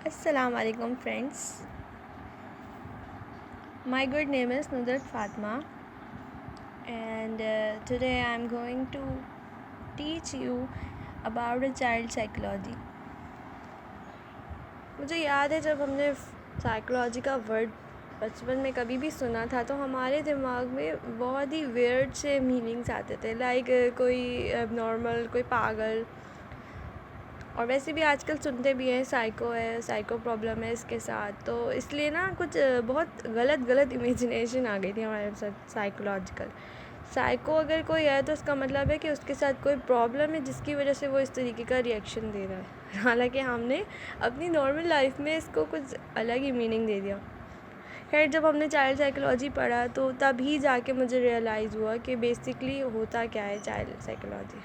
Assalamu alaikum friends. My good name is Nudrat Fatma and today I am going to teach you about a child psychology. मुझे याद है जब हमने psychology का word बचपन में कभी भी सुना था तो हमारे दिमाग में बहुत ही वियर्ड से मीनिंग्स आते थे लाइक कोई एबनॉर्मल, कोई पागल, और वैसे भी आजकल सुनते भी हैं साइको है, साइको प्रॉब्लम है इसके साथ, तो इसलिए ना कुछ बहुत गलत इमेजिनेशन आ गई थी हमारे साथ साइकोलॉजिकल। साइको अगर कोई है तो उसका मतलब है कि उसके साथ कोई प्रॉब्लम है जिसकी वजह से वो इस तरीके का रिएक्शन दे रहा है। हालांकि हमने अपनी नॉर्मल लाइफ में इसको कुछ अलग ही मीनिंग दे दिया। खैर, जब हमने चाइल्ड साइकोलॉजी पढ़ा तो तभी जाके मुझे रियलाइज़ हुआ कि बेसिकली होता क्या है चाइल्ड साइकोलॉजी।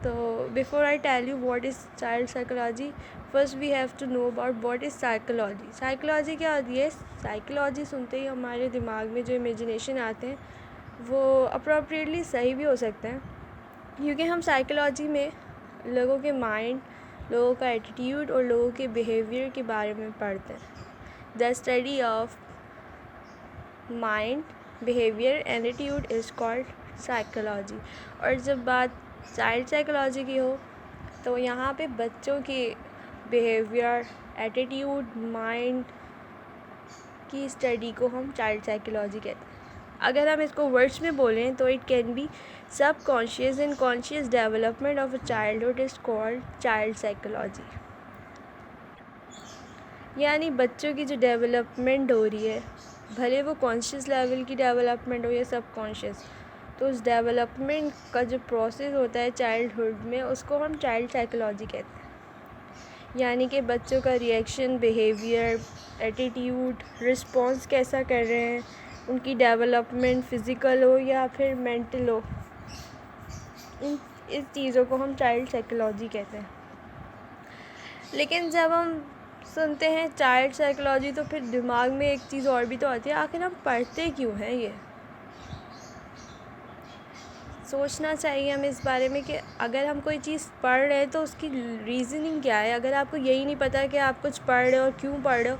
तो before I tell you what is child psychology, first we have to know about what is psychology. Psychology क्या होती है? साइकोलॉजी सुनते ही हमारे दिमाग में जो इमेजिनेशन आते हैं वो अप्रोप्रिएटली सही भी हो सकते हैं, क्योंकि हम साइकोलॉजी में लोगों के माइंड, लोगों का एटीट्यूड और लोगों के बिहेवियर के बारे में पढ़ते हैं। The study of mind, behaviour and attitude is called psychology. और जब बात चाइल्ड साइकोलॉजी की हो तो यहाँ पे बच्चों के बिहेवियर, एटीट्यूड, माइंड की स्टडी को हम चाइल्ड साइकोलॉजी कहते हैं। अगर हम इसको वर्ड्स में बोलें तो इट कैन बी सब conscious and conscious development of a childhood is called child psychology. यानी बच्चों की जो डेवलपमेंट हो रही है, भले वो कॉन्शियस लेवल की डेवलपमेंट हो या सब कॉन्शियस, तो उस डेवलपमेंट का जो प्रोसेस होता है चाइल्डहुड में उसको हम चाइल्ड साइकोलॉजी कहते हैं। यानी कि बच्चों का रिएक्शन, बिहेवियर, एटीट्यूड, रिस्पॉन्स कैसा कर रहे हैं, उनकी डेवलपमेंट फिज़िकल हो या फिर मेंटल हो, इस चीज़ों को हम चाइल्ड साइकोलॉजी कहते हैं। लेकिन जब हम सुनते हैं चाइल्ड साइकोलॉजी तो फिर दिमाग में एक चीज़ और भी तो आती है, आखिर हम पढ़ते क्यों हैं? ये सोचना चाहिए हमें इस बारे में कि अगर हम कोई चीज़ पढ़ रहे हैं तो उसकी रीज़निंग क्या है। अगर आपको यही नहीं पता कि आप कुछ पढ़ रहे हो और क्यों पढ़ रहे हो,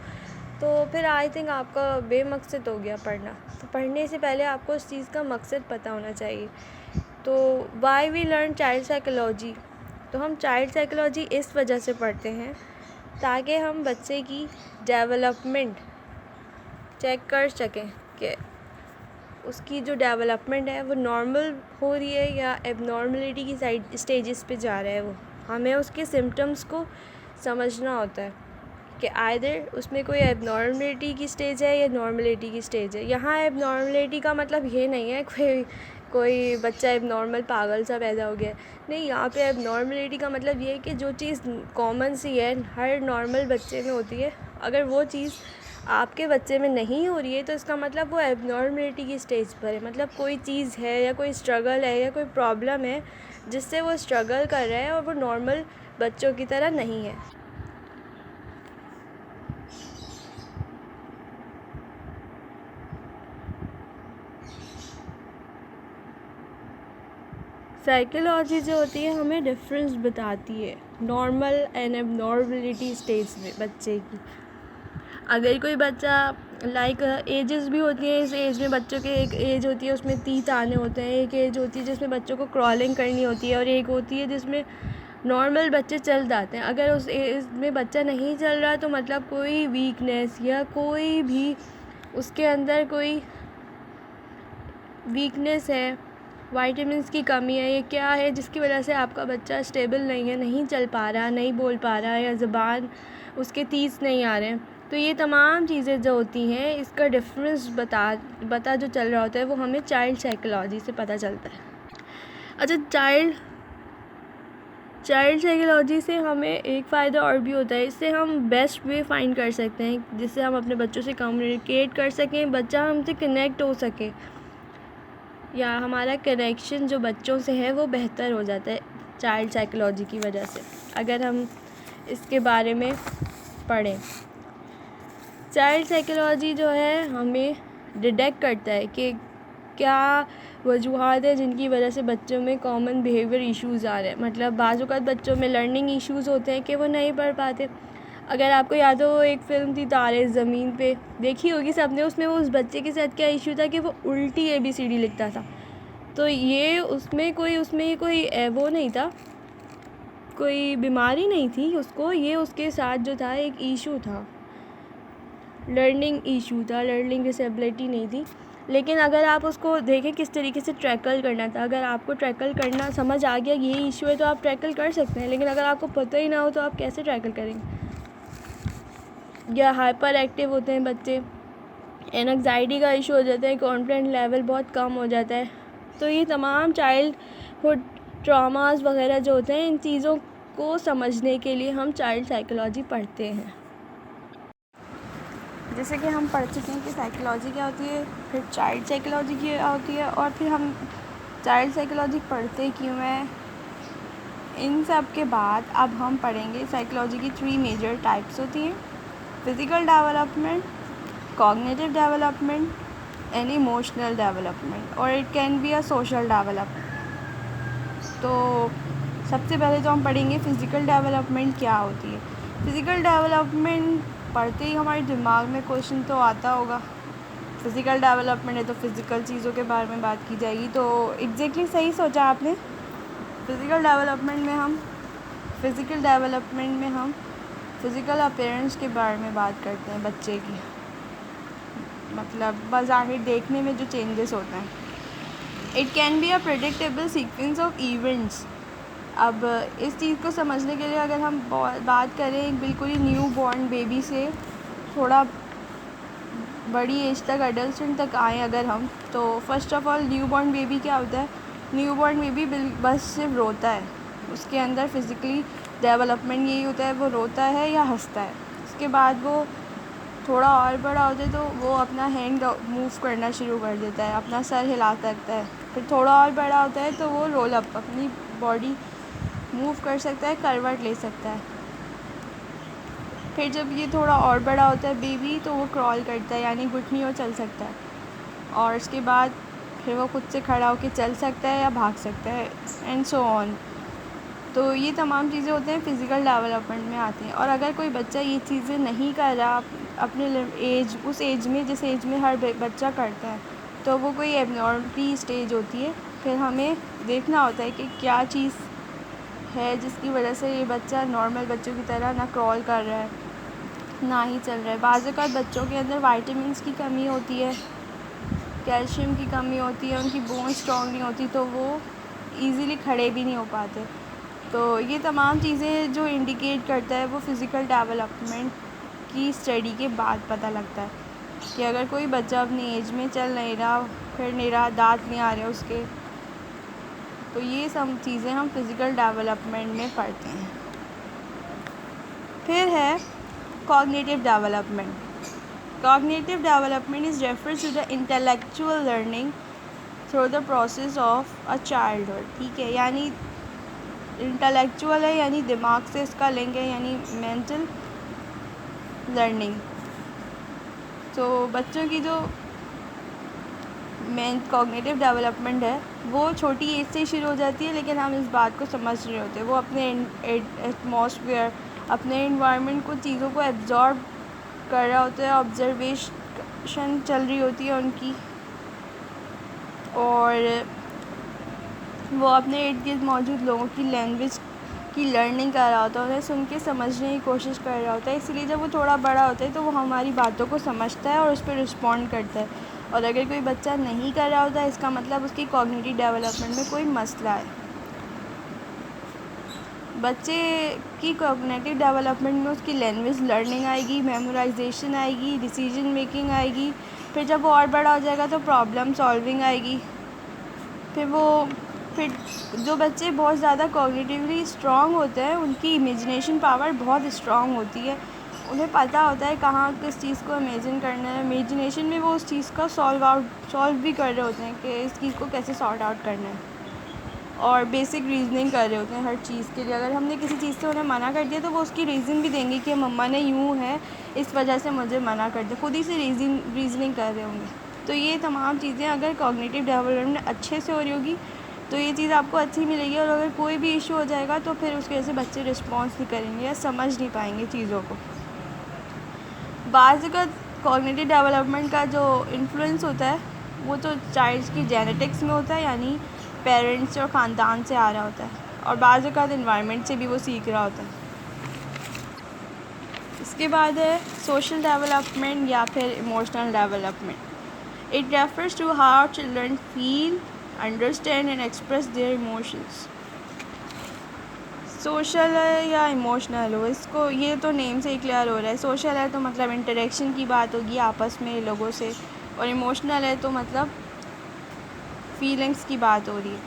तो फिर आई थिंक आपका बेमकसद हो गया पढ़ना। तो पढ़ने से पहले आपको उस चीज़ का मकसद पता होना चाहिए। तो why we learn child psychology, तो हम चाइल्ड साइकोलॉजी इस वजह से पढ़ते हैं ताकि हम बच्चे की डेवलपमेंट चेक कर सकें कि उसकी जो डेवलपमेंट है वो नॉर्मल हो रही है या एबनॉर्मलिटी की साइड स्टेजेस पे जा रहा है। वो हमें उसके सिम्टम्स को समझना होता है कि आइदर उसमें कोई एबनॉर्मलिटी की स्टेज है या नॉर्मलिटी की स्टेज है। यहाँ एबनॉर्मलिटी का मतलब ये नहीं है कोई बच्चा एबनॉर्मल पागल सा पैदा हो गया, नहीं। यहाँ पे एबनॉर्मलिटी का मतलब ये है कि जो चीज़ कॉमन सी है, हर नॉर्मल बच्चे में होती है, अगर वो चीज़ आपके बच्चे में नहीं हो रही है तो इसका मतलब वो एबनॉर्मलिटी की स्टेज पर है। मतलब कोई चीज़ है या कोई स्ट्रगल है या कोई प्रॉब्लम है जिससे वो स्ट्रगल कर रहा है और वो नॉर्मल बच्चों की तरह नहीं है। साइकोलॉजी जो होती है हमें डिफरेंस बताती है नॉर्मल एंड एबनॉर्मलिटी स्टेज में बच्चे की। अगर कोई बच्चा लाइक एजेस भी होती हैं, इस एज में बच्चों के एक एज होती है उसमें तीत आने होते हैं, एक एज होती है जिसमें बच्चों को क्रॉलिंग करनी होती है, और एक होती है जिसमें नॉर्मल बच्चे चल जाते हैं। अगर उस एज में बच्चा नहीं चल रहा तो मतलब कोई वीकनेस या कोई भी उसके अंदर कोई वीकनेस है, वाइटामिन्स की कमी है, ये क्या है जिसकी वजह से आपका बच्चा स्टेबल नहीं है, नहीं चल पा रहा, नहीं बोल पा रहा, या ज़बान उसके तीस नहीं आ रहे हैं। तो ये तमाम चीज़ें जो होती हैं इसका डिफरेंस बता जो चल रहा होता है वो हमें चाइल्ड साइकोलॉजी से पता चलता है। अच्छा, चाइल्ड साइकोलॉजी से हमें एक फ़ायदा और भी होता है, इससे हम बेस्ट वे फाइंड कर सकते हैं जिससे हम अपने बच्चों से कम्युनिकेट कर सकें, बच्चा हमसे कनेक्ट हो सके, या हमारा कनेक्शन जो बच्चों से है वो बेहतर हो जाता है चाइल्ड साइकोलॉजी की वजह से। अगर हम इसके बारे में पढ़ें, चाइल्ड साइकोलॉजी जो है हमें डिटेक्ट करता है कि क्या वजूहात है जिनकी वजह से बच्चों में कॉमन बिहेवियर इश्यूज़ आ रहे हैं। मतलब बाज़ औक़ात बच्चों में लर्निंग इश्यूज़ होते हैं कि वो नहीं पढ़ पाते। अगर आपको याद हो, एक फ़िल्म थी तारे ज़मीन पे, देखी होगी सबने। उसमें वो उस बच्चे के साथ क्या इश्यू था कि वो उल्टी ABCD लिखता था। तो ये उसमें कोई वो नहीं था, कोई बीमारी नहीं थी उसको, ये उसके साथ जो था एक इशू था, लर्निंग इशू था, लर्निंग डिसेबिलिटी नहीं थी। लेकिन अगर आप उसको देखें किस तरीके से टैकल करना था, अगर आपको टैकल करना समझ आ गया ये इशू है तो आप टैकल कर सकते हैं। लेकिन अगर आपको पता ही ना हो तो आप कैसे टैकल करेंगे। या हाइपर एक्टिव होते हैं बच्चे, एंग्जाइटी का इशू हो जाता है, कॉन्फिडेंस लेवल बहुत कम हो जाता है। तो ये तमाम चाइल्डहुड ट्रॉमास वगैरह जो होते हैं, इन चीज़ों को समझने के लिए हम चाइल्ड साइकोलॉजी पढ़ते हैं। जैसे कि हम पढ़ चुके हैं कि साइकोलॉजी क्या होती है, फिर चाइल्ड साइकोलॉजी क्या होती है, और फिर हम चाइल्ड साइकोलॉजी पढ़ते क्यों हैं। इन सब के बाद अब हम पढ़ेंगे साइकोलॉजी की 3 मेजर टाइप्स होती हैं: physical development, cognitive development and emotional development, और it can be a social development. तो सबसे पहले तो हम पढ़ेंगे फ़िज़िकल डेवलपमेंट क्या होती है। फ़िज़िकल डेवलपमेंट पढ़ते ही हमारे दिमाग में क्वेश्चन तो आता होगा, फ़िज़िकल डेवलपमेंट है तो फ़िज़िकल चीज़ों के बारे में बात की जाएगी। तो एग्जैक्टली सही सोचा आपने। फ़िज़िकल डेवलपमेंट में हम फ़िज़िकल अपीयरेंस के बारे में बात करते हैं, बच्चे की, मतलब बज़ाहिर देखने में जो चेंजेस होते हैं। It can be a predictable sequence of events. अब इस चीज़ को समझने के लिए अगर हम बात करें एक बिल्कुल ही न्यू बॉर्न बेबी से थोड़ा बड़ी एज तक, एडल्ट तक आए अगर हम, तो first of all new born baby क्या होता है। न्यू बॉर्न बेबी बस सिर्फ रोता है, उसके अंदर फिज़िकली डेवलपमेंट यही होता है, वो रोता है या हंसता है। उसके बाद वो थोड़ा और बड़ा होता है तो वो अपना हैंड मूव करना शुरू कर देता है, अपना सर हिला सकता है। फिर थोड़ा और बड़ा होता है तो वो रोल अप, अपनी बॉडी मूव कर सकता है, करवट ले सकता है। फिर जब ये थोड़ा और बड़ा होता है बेबी, तो वो क्रॉल करता है, यानी घुटनियों चल सकता है। और उसके बाद फिर वो खुद से खड़ा होकर चल सकता है या भाग सकता है, एंड सो ऑन। तो ये तमाम चीज़ें होते हैं फ़िज़िकल डेवलपमेंट में आती हैं। और अगर कोई बच्चा ये चीज़ें नहीं कर रहा अपने एज, उस एज में जिस एज में हर बच्चा करता है, तो वो कोई एबनॉर्मलिटी स्टेज होती है। फिर हमें देखना होता है कि क्या चीज़ है जिसकी वजह से ये बच्चा नॉर्मल बच्चों की तरह ना क्रॉल कर रहा है, ना ही चल रहा है। बाज़ औक़ात बच्चों के अंदर वाइटामिन्स की कमी होती है, कैल्शियम की कमी होती है, उनकी बोन स्ट्रॉन्ग नहीं होती, तो वो ईज़िली खड़े भी नहीं हो पाते। तो ये तमाम चीज़ें जो इंडिकेट करता है वो फ़िज़िकल डेवलपमेंट की स्टडी के बाद पता लगता है कि अगर कोई बच्चा अपनी एज में चल नहीं रहा, फिर नहीं रहा, दाँत नहीं आ रहे उसके, तो ये सब चीज़ें हम फ़िज़िकल डेवलपमेंट में पढ़ते हैं। फिर है cognitive development. Cognitive development is refers to the intellectual learning through the process of a childhood. ठीक है, यानी इंटेलेक्चुअल है, यानी दिमाग से इसका लिंक है, यानी मेंटल लर्निंग। तो बच्चों की जो मेन कॉग्निटिव डेवलपमेंट है वो छोटी एज से ही शुरू हो जाती है, लेकिन हम इस बात को समझ रहे होते हैं। वो अपने एटमॉस्फेयर, अपने इन्वायरमेंट को, चीज़ों को एब्जॉर्ब कर रहा होता है, ऑब्जर्वेशन चल रही होती है उनकी, और वो अपने इर्द गिर्द मौजूद लोगों की लैंग्वेज की लर्निंग कर रहा होता है, उन्हें सुन के समझने की कोशिश कर रहा होता है। इसलिए जब वो थोड़ा बड़ा होता है तो वो हमारी बातों को समझता है और उस पर रिस्पॉन्ड करता है। और अगर कोई बच्चा नहीं कर रहा होता है, इसका मतलब उसकी कॉग्निटिव डेवलपमेंट में कोई मसला है। बच्चे की कॉग्निटिव डेवलपमेंट में उसकी लैंग्वेज लर्निंग आएगी, मेमोराइजेशन आएगी, डिसीजन मेकिंग आएगी। फिर जब वो और बड़ा हो जाएगा तो प्रॉब्लम सॉल्विंग आएगी। फिर जो बच्चे बहुत ज़्यादा कॉग्निटिवली स्ट्रॉन्ग होते हैं, उनकी इमेजिनेशन पावर बहुत स्ट्रॉन्ग होती है। उन्हें पता होता है कहाँ किस चीज़ को इमेजिन करना है। इमेजिनेशन में वो उस चीज़ का सॉल्व भी कर रहे होते हैं कि इस चीज़ को कैसे सॉर्ट आउट करना है, और बेसिक रीजनिंग कर रहे होते हैं हर चीज़ के लिए। अगर हमने किसी चीज़ से उन्हें मना कर दिया तो वो उसकी रीज़न भी देंगे कि मम्मा ने यूँ है, इस वजह से मुझे मना कर दिया, खुद ही से रीजनिंग कर रहे होंगे। तो ये तमाम चीज़ें अगर कॉग्निटिव डेवलपमेंट अच्छे से हो रही होगी तो ये चीज़ आपको अच्छी मिलेगी। और अगर कोई भी इशू हो जाएगा तो फिर उसकी वजह से बच्चे रिस्पॉन्स नहीं करेंगे या समझ नहीं पाएंगे चीज़ों को। बाज़ का कॉग्निटिव डेवलपमेंट का जो इन्फ्लुएंस होता है वो तो चाइल्ड की जेनेटिक्स में होता है, यानी पेरेंट्स और ख़ानदान से आ रहा होता है, और बाज़ का इन्वायरमेंट से भी वो सीख रहा होता है। इसके बाद है सोशल डेवलपमेंट या फिर emotional development. It refers to how children feel, understand and express their emotions. Social है या इमोशनल हो, इसको ये तो नेम से ही क्लियर हो रहा है। सोशल है तो मतलब इंटरेक्शन की बात होगी आपस में लोगों से, और इमोशनल है तो मतलब फीलिंग्स की बात हो रही है।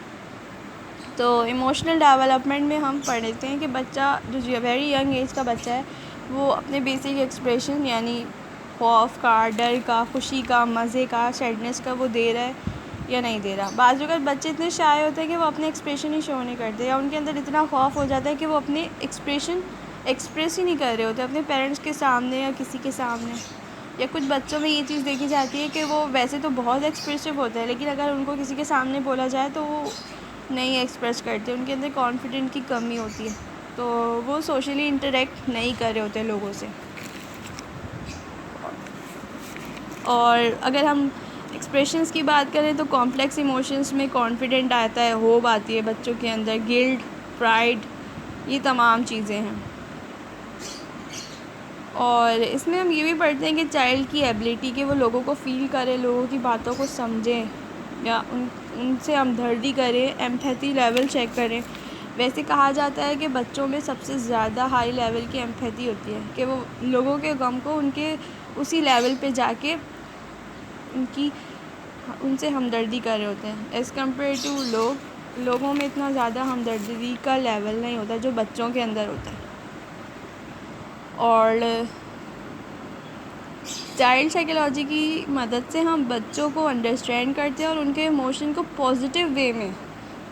तो इमोशनल डेवलपमेंट में हम पढ़ते हैं कि बच्चा जो वेरी यंग एज का बच्चा है वो अपने बेसिक एक्सप्रेशन यानी खौफ का, डर का, खुशी का, मज़े का, सैडनेस का वो दे रहा है या नहीं दे रहा। बाज़ अगर बच्चे इतने शाय होते हैं कि वो अपने एक्सप्रेशन ही शो नहीं करते, या उनके अंदर इतना खौफ हो जाता है कि वो अपने एक्सप्रेशन एक्सप्रेस ही नहीं कर रहे होते अपने पेरेंट्स के सामने या किसी के सामने। या कुछ बच्चों में ये चीज़ देखी जाती है कि वो वैसे तो बहुत एक्सप्रेसिव होते हैं, लेकिन अगर उनको किसी के सामने बोला जाए तो वो नहीं एक्सप्रेस करते, उनके अंदर कॉन्फिडेंट की कमी होती है, तो वो सोशली इंटरेक्ट नहीं कर रहे होते लोगों से। और अगर हम एक्सप्रेशंस की बात करें तो कॉम्प्लेक्स इमोशंस में कॉन्फिडेंट आता है, होप आती है बच्चों के अंदर, गिल्ट, प्राइड, ये तमाम चीज़ें हैं। और इसमें हम ये भी पढ़ते हैं कि चाइल्ड की एबिलिटी कि वो लोगों को फ़ील करे, लोगों की बातों को समझें या उनसे हमदर्दी करें, एम्पैथी लेवल चेक करें। वैसे कहा जाता है कि बच्चों में सबसे ज़्यादा हाई लेवल की एम्पैथी होती है कि वो लोगों के गम को उनके उसी लेवल पे जाके उनसे हमदर्दी कर रहे होते हैं, एज़ कम्पेयर टू लोगों में इतना ज़्यादा हमदर्दी का लेवल नहीं होता जो बच्चों के अंदर होता है। और चाइल्ड साइकोलॉजी की मदद से हम बच्चों को अंडरस्टैंड करते हैं और उनके इमोशन को पॉजिटिव वे में,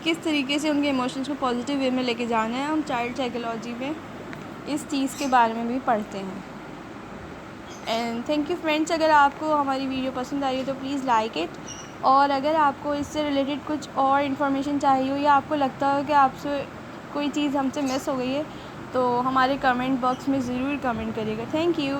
किस तरीके से उनके इमोशंस को पॉजिटिव वे में लेके जाना है, हम चाइल्ड साइकोलॉजी में इस चीज़ के बारे में भी पढ़ते हैं। एंड थैंक यू फ्रेंड्स, अगर आपको हमारी वीडियो पसंद आई हो तो प्लीज़ लाइक इट, और अगर आपको इससे रिलेटेड कुछ और इन्फॉर्मेशन चाहिए हो या आपको लगता हो कि आपसे कोई चीज़ हमसे मिस हो गई है तो हमारे कमेंट बॉक्स में ज़रूर कमेंट करिएगा। Thank you.